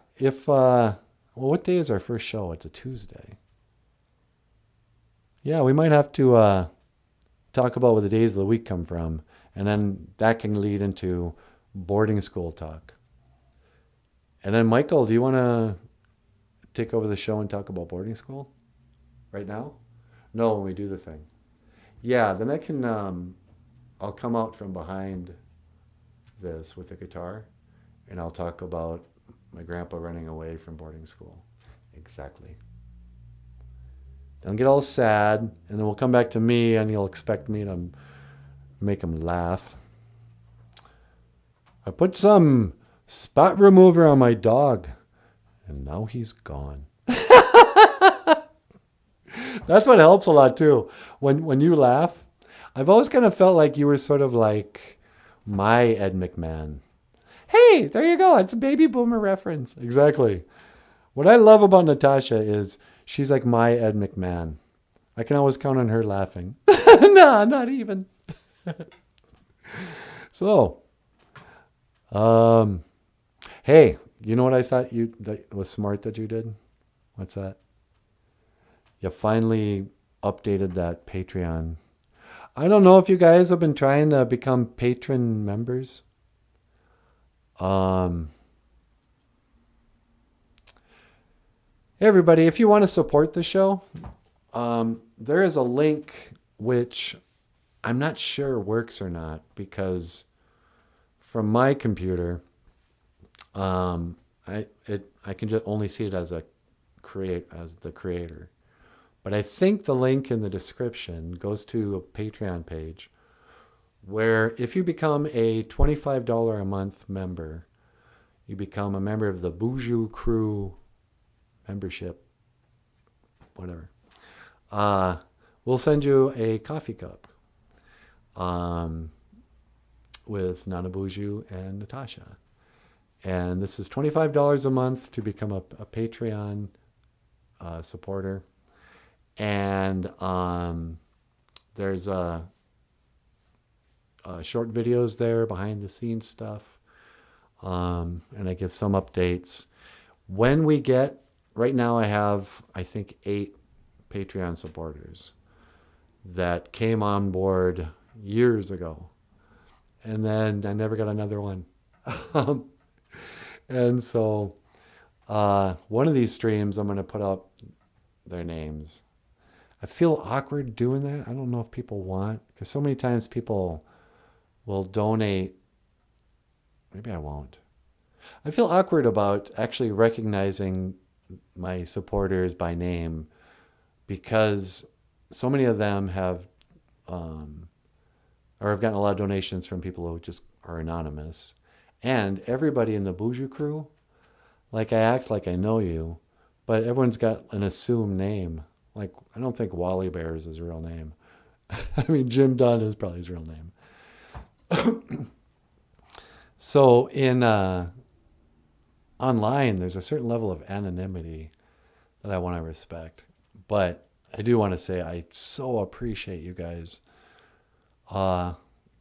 what day is our first show? It's a Tuesday. Yeah, we might have to talk about where the days of the week come from, and then that can lead into boarding school talk. And then, Michael, do you want to take over the show and talk about boarding school right now? No, when we do the thing. Yeah, then I can, I'll come out from behind this with the guitar, and I'll talk about my grandpa running away from boarding school. Exactly. Don't get all sad, and then we'll come back to me, and you'll expect me to make him laugh. I put some spot remover on my dog, and now he's gone. That's what helps a lot, too. When you laugh, I've always kind of felt like you were sort of like my Ed McMahon. Hey, there you go. It's a baby boomer reference. Exactly. What I love about Natasha is she's like my Ed McMahon. I can always count on her laughing. Nah, not even. So, hey, you know what I thought that was smart that you did? What's that? You finally updated that Patreon. I don't know if you guys have been trying to become patron members. Hey everybody, if you want to support the show, there is a link which I'm not sure works or not, because from my computer, I can just only see it as the creator. But I think the link in the description goes to a Patreon page where if you become a $25 a month member, you become a member of the Boozhoo Crew membership, whatever. We'll send you a coffee cup with NANABOOZHOO and Natasha. And this is $25 a month to become a Patreon supporter. And there's short videos there, behind the scenes stuff. And I give some updates. When we get, right now I have, I think, 8 Patreon supporters that came on board years ago. And then I never got another one. And so one of these streams, I'm going to put up their names. I feel awkward doing that. I don't know if people want, because so many times people will donate. Maybe I won't. I feel awkward about actually recognizing my supporters by name, because so many of them have, or I've gotten a lot of donations from people who just are anonymous. And everybody in the Boozhoo crew, like I act like I know you, but everyone's got an assumed name. Like, I don't think Wally Bear is his real name. I mean, Jim Dunn is probably his real name. So in online, there's a certain level of anonymity that I want to respect. But I do want to say I so appreciate you guys. A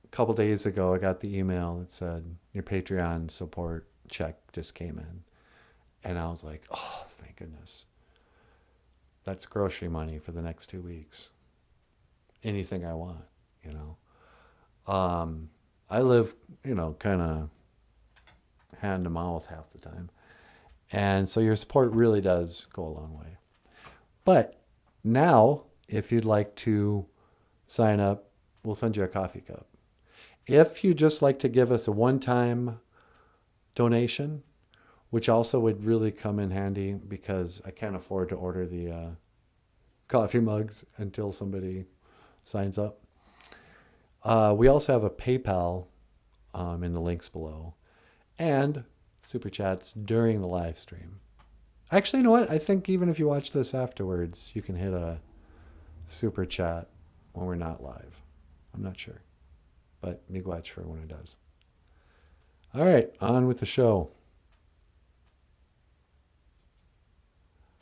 couple days ago, I got the email that said your Patreon support check just came in. And I was like, oh, thank goodness. That's grocery money for the next 2 weeks. Anything I want, you know. I live, kind of hand to mouth half the time. And so your support really does go a long way. But now, if you'd like to sign up, we'll send you a coffee cup. If you just like to give us a one-time donation, which also would really come in handy because I can't afford to order the coffee mugs until somebody signs up. We also have a PayPal in the links below, and super chats during the live stream. Actually, you know what? I think even if you watch this afterwards, you can hit a super chat when we're not live. I'm not sure, but miigwech for when it does. All right, on with the show.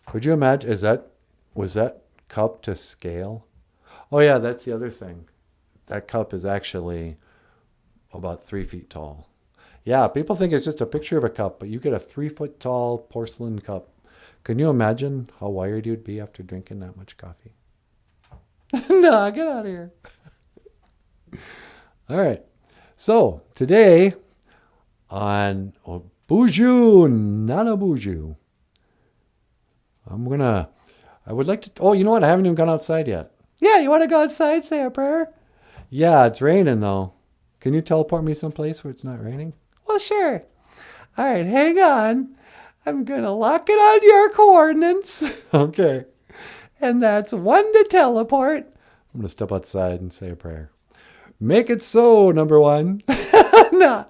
Could you imagine? Was that cup to scale? Oh yeah, that's the other thing. That cup is actually about 3 feet tall. Yeah, people think it's just a picture of a cup, but you get a 3-foot tall porcelain cup. Can you imagine how wired you'd be after drinking that much coffee? No, get out of here. All right. So today on Boozhoo, NANABOOZHOO, I would like to, oh, you know what? I haven't even gone outside yet. Yeah, you want to go outside, say a prayer? Yeah, it's raining though. Can you teleport me someplace where it's not raining? Well, sure. All right, hang on. I'm going to lock it on your coordinates. Okay. And that's 1 to teleport. I'm going to step outside and say a prayer. Make it so, number 1. No.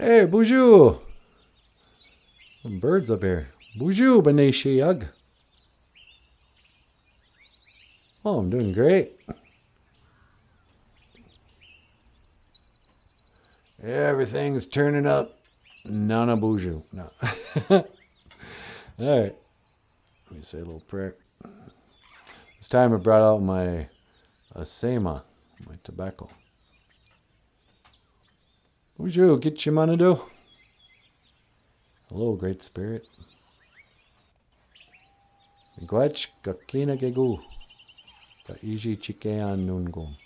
Hey, Boozhoo. Some birds up here. Boozhoo, b'nai shiyag. Oh, I'm doing great. Everything's turning up. NANABOOZHOO. No. All right. Let me say a little prayer. This time I brought out my Asema, my tobacco. Boozhoo, get your manado. Hello, Great Spirit. Miigwech kaklina gegu. Ka iji chikean nungum.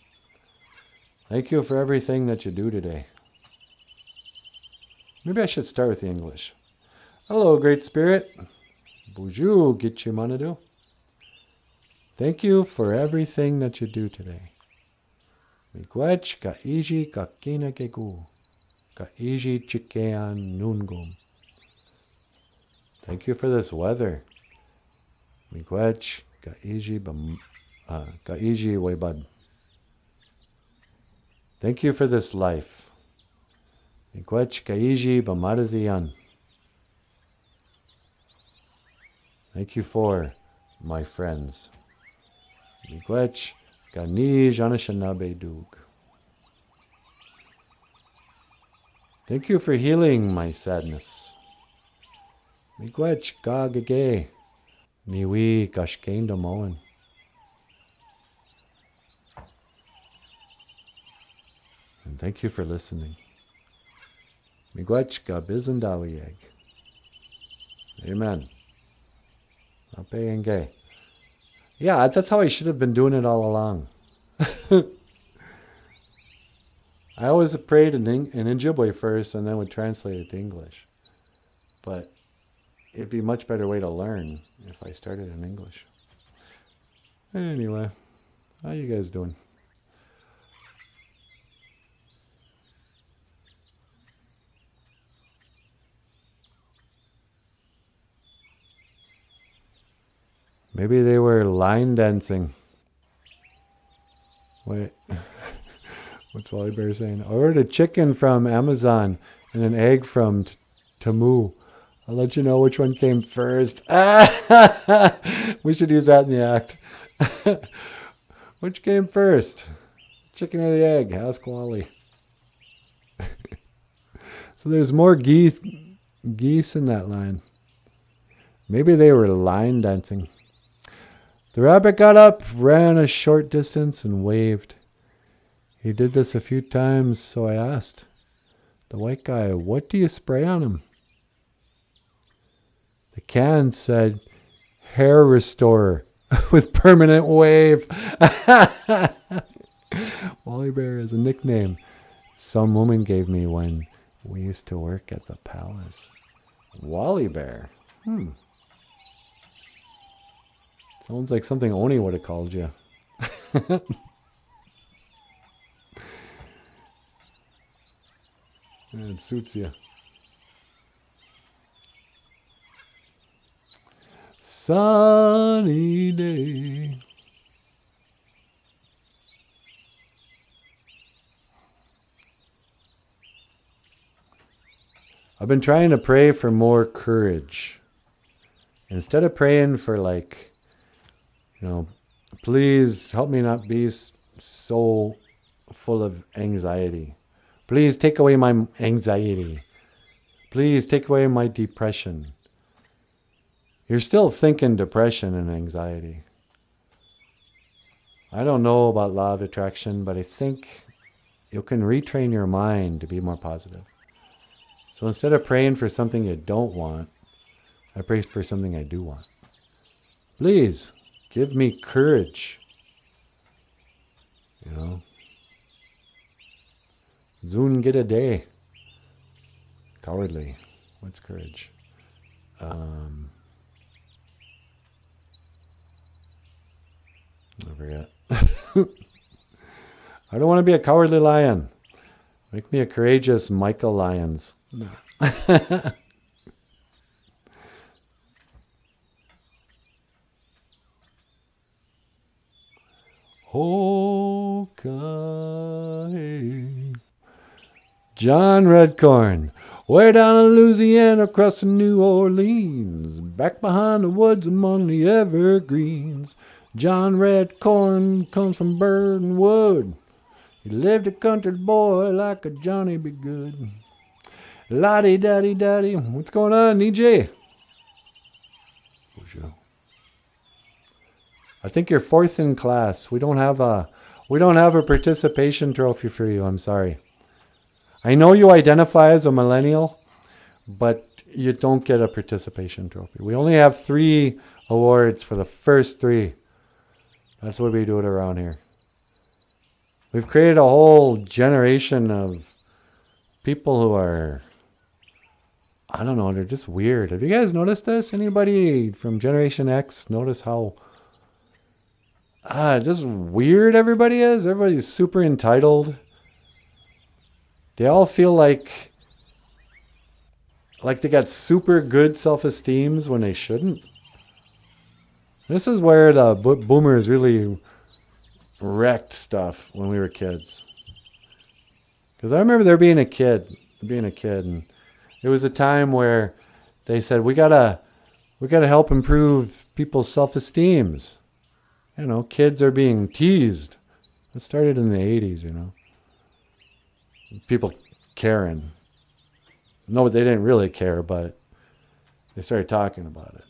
Thank you for everything that you do today. Maybe I should start with the English. Hello, Great Spirit. Boozhoo, get your manado. Thank you for everything that you do today. Miigwech ka iji kakina gegu. Ka iji chikean nungum. Thank you for this weather. Miigwech ka iji webad. Thank you for this life. Miigwech ka iji bamaraziyan. Thank you for my friends. Miigwech ka ni janashanabe dug. Thank you for healing my sadness. Miigwech ka gage. Niwi kashkenda moen. And thank you for listening. Miigwech ka bizandawiyeg. Amen. Apeyenge. Yeah, that's how I should have been doing it all along. I always prayed in Ojibwe first and then would translate it to English. But it'd be a much better way to learn if I started in English. Anyway, how you guys doing? Maybe they were line dancing Wait. What's Wally Bear saying? I ordered a chicken from Amazon and an egg from Temu. I'll let you know which one came first. We should use that in the act. Which came first? Chicken or the egg? Ask Wally. So there's more geese in that line. Maybe they were line dancing. The rabbit got up, ran a short distance, and waved. He did this a few times, so I asked the white guy, "What do you spray on him?" The can said, "Hair restorer with permanent wave." Wally Bear is a nickname some woman gave me when we used to work at the palace. Wally Bear. Sounds like something Oni would have called you. It suits you. Sunny day. I've been trying to pray for more courage. Instead of praying for please help me not be so full of anxiety. Please take away my anxiety. Please take away my depression. You're still thinking depression and anxiety. I don't know about law of attraction, but I think you can retrain your mind to be more positive. So instead of praying for something you don't want, I pray for something I do want. Please, give me courage. Zun get a day. Cowardly. What's courage? I forget. I don't want to be a cowardly lion. Make me a courageous Michael Lyons. No. Okay. John Redcorn. Way down in Louisiana, crossing New Orleans, back behind the woods among the evergreens. John Redcorn comes from Burden Wood. He lived a country boy like a Johnny be good. Lottie-daddy-daddy. What's going on, EJ? I think you're fourth in class. We don't have a participation trophy for you. I'm sorry. I know you identify as a millennial, but you don't get a participation trophy. We only have 3 awards for the first 3. That's what we do it around here. We've created a whole generation of people who are, I don't know, they're just weird. Have you guys noticed this? Anybody from Generation X notice how just weird everybody is? Everybody's super entitled. They all feel like they got super good self-esteems when they shouldn't. This is where the boomers really wrecked stuff when we were kids. Because I remember being a kid, and it was a time where they said we gotta help improve people's self-esteems. Kids are being teased. It started in the 80s, People caring. No, they didn't really care, but they started talking about it.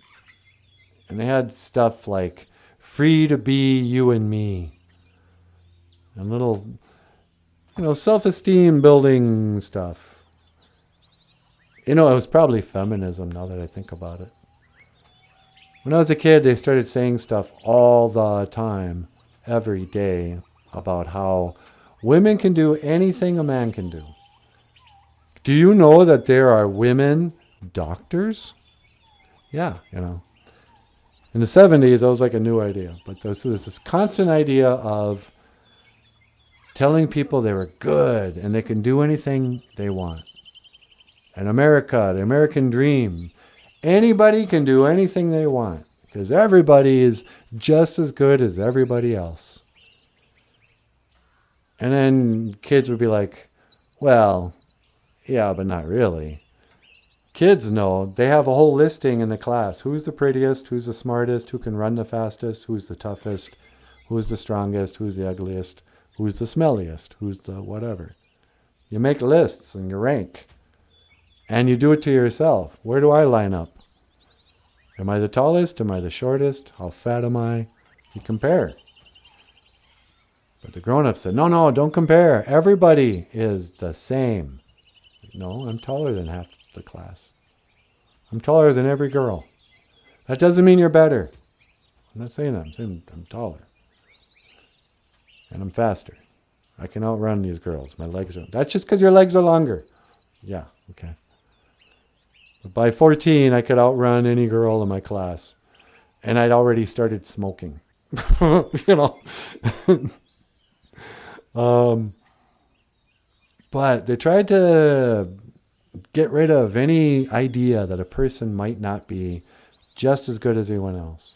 And they had stuff like free to be you and me. And little, self-esteem building stuff. It was probably feminism now that I think about it. When I was a kid, they started saying stuff all the time, every day, about how women can do anything a man can do. Do you know that there are women doctors? Yeah, In the 70s, that was like a new idea. But there's this constant idea of telling people they were good and they can do anything they want. And America, the American dream, anybody can do anything they want because everybody is just as good as everybody else. And then kids would be like, well, yeah, but not really. Kids know. They have a whole listing in the class. Who's the prettiest? Who's the smartest? Who can run the fastest? Who's the toughest? Who's the strongest? Who's the ugliest? Who's the smelliest? Who's the whatever? You make lists and you rank. And you do it to yourself. Where do I line up? Am I the tallest? Am I the shortest? How fat am I? You compare. But the grown-ups said, no, don't compare. Everybody is the same. No, I'm taller than half the class. I'm taller than every girl. That doesn't mean you're better. I'm not saying that. I'm saying I'm taller. And I'm faster. I can outrun these girls. My legs are... That's just because your legs are longer. Yeah, okay. But by 14, I could outrun any girl in my class. And I'd already started smoking. But they tried to get rid of any idea that a person might not be just as good as anyone else.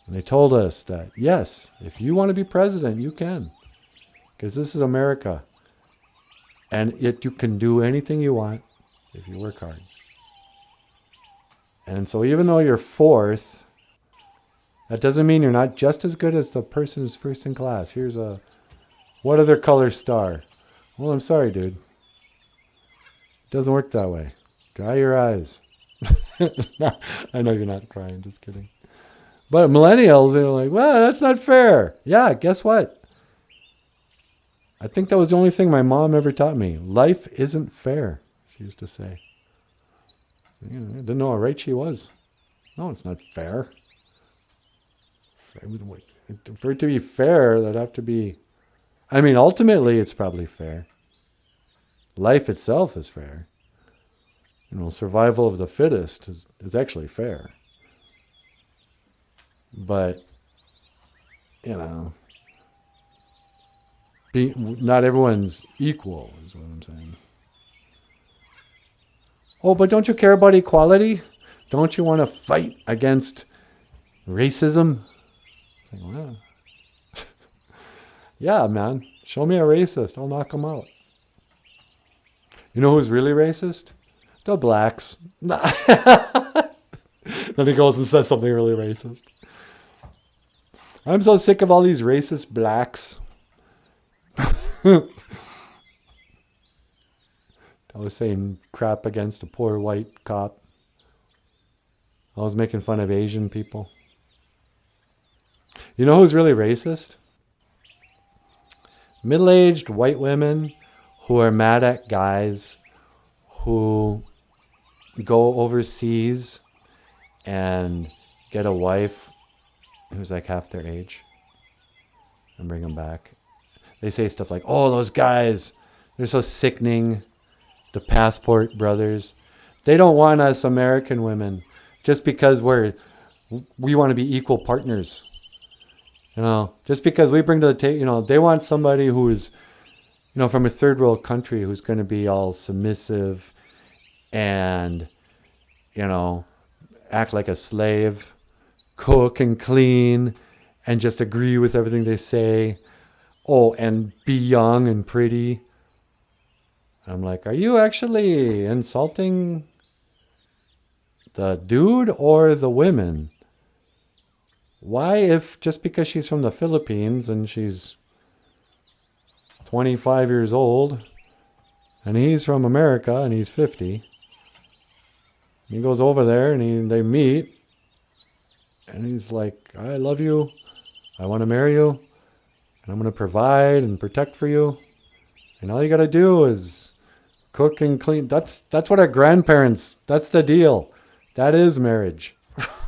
And they told us that, yes, if you want to be president, you can. Because this is America. And you can do anything you want if you work hard. And so even though you're fourth, that doesn't mean you're not just as good as the person who's first in class. Here's a... What other color star? Well, I'm sorry, dude. It doesn't work that way. Dry your eyes. I know you're not crying, just kidding. But millennials, they're like, well, that's not fair. Yeah, guess what? I think that was the only thing my mom ever taught me. Life isn't fair, she used to say. I didn't know how right she was. No, it's not fair. For it to be fair, that'd have to be... I mean, ultimately, it's probably fair. Life itself is fair. Survival of the fittest is actually fair. But, not everyone's equal, is what I'm saying. Oh, but don't you care about equality? Don't you want to fight against racism? It's like, well, yeah, man. Show me a racist. I'll knock him out. You know who's really racist? The blacks. Then he goes and says something really racist. I'm so sick of all these racist blacks. I was saying crap against a poor white cop. I was making fun of Asian people. You know who's really racist? Middle-aged white women who are mad at guys who go overseas and get a wife who's like half their age and bring them back. They say stuff like, oh, those guys, they're so sickening. The passport brothers. They don't want us American women just because we want to be equal partners. Just because we bring to the table, they want somebody who is, from a third world country who's going to be all submissive and, act like a slave, cook and clean and just agree with everything they say. Oh, and be young and pretty. I'm like, are you actually insulting the dude or the women? Why, if just because she's from the Philippines and she's 25 years old and he's from America and he's 50, he goes over there and they meet and he's like, I love you, I want to marry you, and I'm going to provide and protect for you, and all you got to do is cook and clean. That's what our grandparents, that's the deal. That is marriage.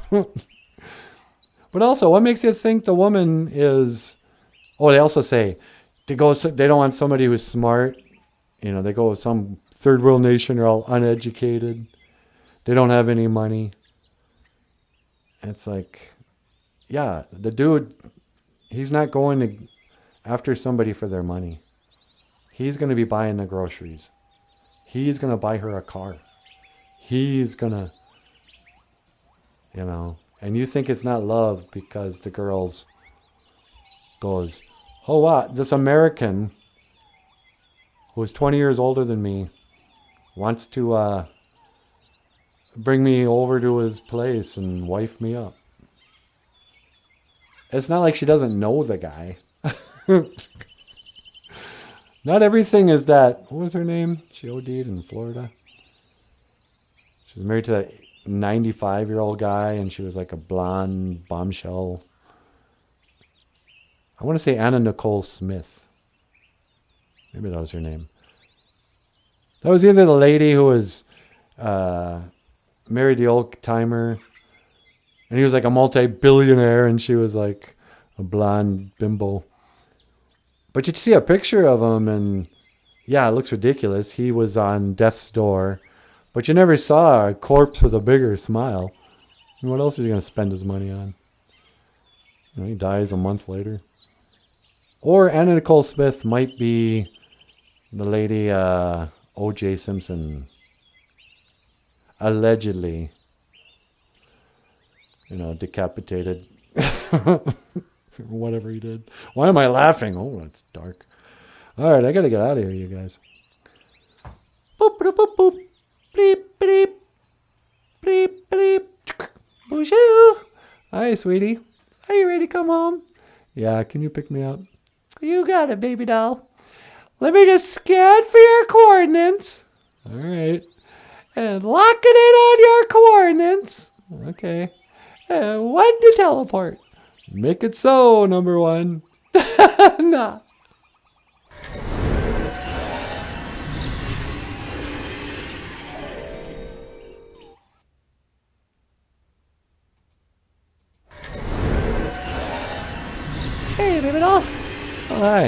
But also, what makes you think the woman is... Oh, they also say they don't want somebody who's smart. They go with some third world nation, they're all uneducated. They don't have any money. And it's like, yeah, the dude, he's not going after somebody for their money. He's going to be buying the groceries. He's going to buy her a car. He's going to, and you think it's not love because the girls goes, This American who is 20 years older than me wants to bring me over to his place and wife me up. It's not like she doesn't know the guy. Not everything is that. What was her name? She OD'd in Florida. She was married to that 95-year-old guy, and she was like a blonde bombshell. I want to say Anna Nicole Smith. Maybe that was her name. That was either the lady who was married the old timer, and he was like a multi-billionaire, and she was like a blonde bimbo. But you see a picture of him, and yeah, it looks ridiculous. He was on death's door, but you never saw a corpse with a bigger smile. And what else is he going to spend his money on? You know, he dies a month later. Or Anna Nicole Smith might be the lady O.J. Simpson allegedly, decapitated. Whatever he did. Why am I laughing? Oh, that's dark. All right, I got to get out of here, you guys. Boop, boop, boop, boop. Bleep, bleep. Bleep, bleep. Bonjour. Hi, sweetie. Are you ready to come home? Yeah, can you pick me up? You got it, baby doll. Let me just scan for your coordinates. All right. And lock it in on your coordinates. Okay. And when to teleport. Make it so, number one. Nah. Hey, baby doll. Oh, hi.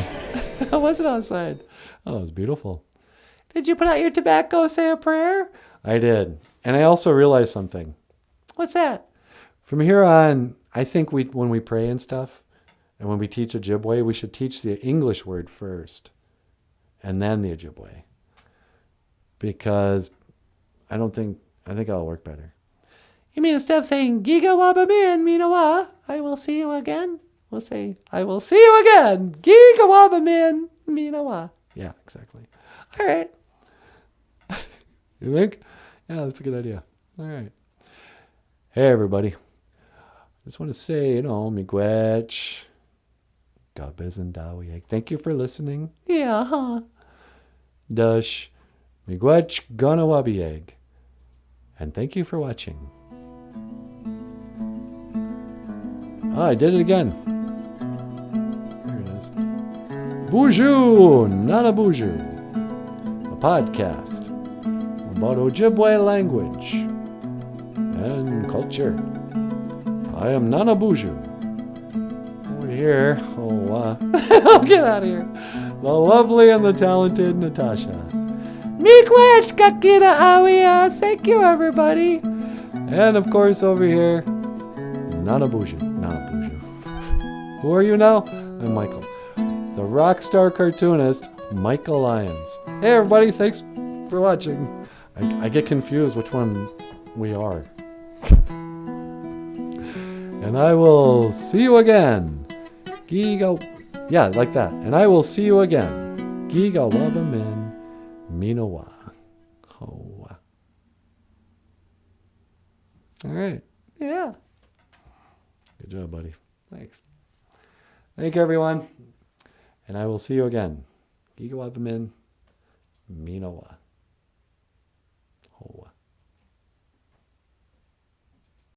How was it outside? Oh, it was beautiful. Did you put out your tobacco, say a prayer? I did. And I also realized something. What's that? From here on, I think when we pray and stuff, and when we teach Ojibwe, we should teach the English word first, and then the Ojibwe. Because I think it'll work better. You mean instead of saying, Giga Wabamin, Minawa, I will see you again? We'll say, I will see you again. Giga Wabamin, Minawa. Yeah, exactly. All right. You think? Yeah, that's a good idea. All right. Hey, everybody. Just want to say, miigwech, gabez and dawieg. Thank you for listening. Yeah, huh? Dush, miigwech ganawabieg. And thank you for watching. Oh, I did it again. There it is. Boozhoo, NANABOOZHOO, a podcast about Ojibwe language and culture. I am NANABOOZHOO. Over here, I'll get out of here. The lovely and the talented Natasha. Miigwech kakina awia. Thank you, everybody. And of course, over here, NANABOOZHOO. Who are you now? I'm Michael, the rock star cartoonist, Michael Lyons. Hey, everybody. Thanks for watching. I get confused which one we are. And I will see you again. Giga. Yeah, like that. And I will see you again. Giga Wabamin Minawa. Oh. All right. Yeah. Good job, buddy. Thanks. Thank you, everyone. And I will see you again. Giga Wabamin Minawa.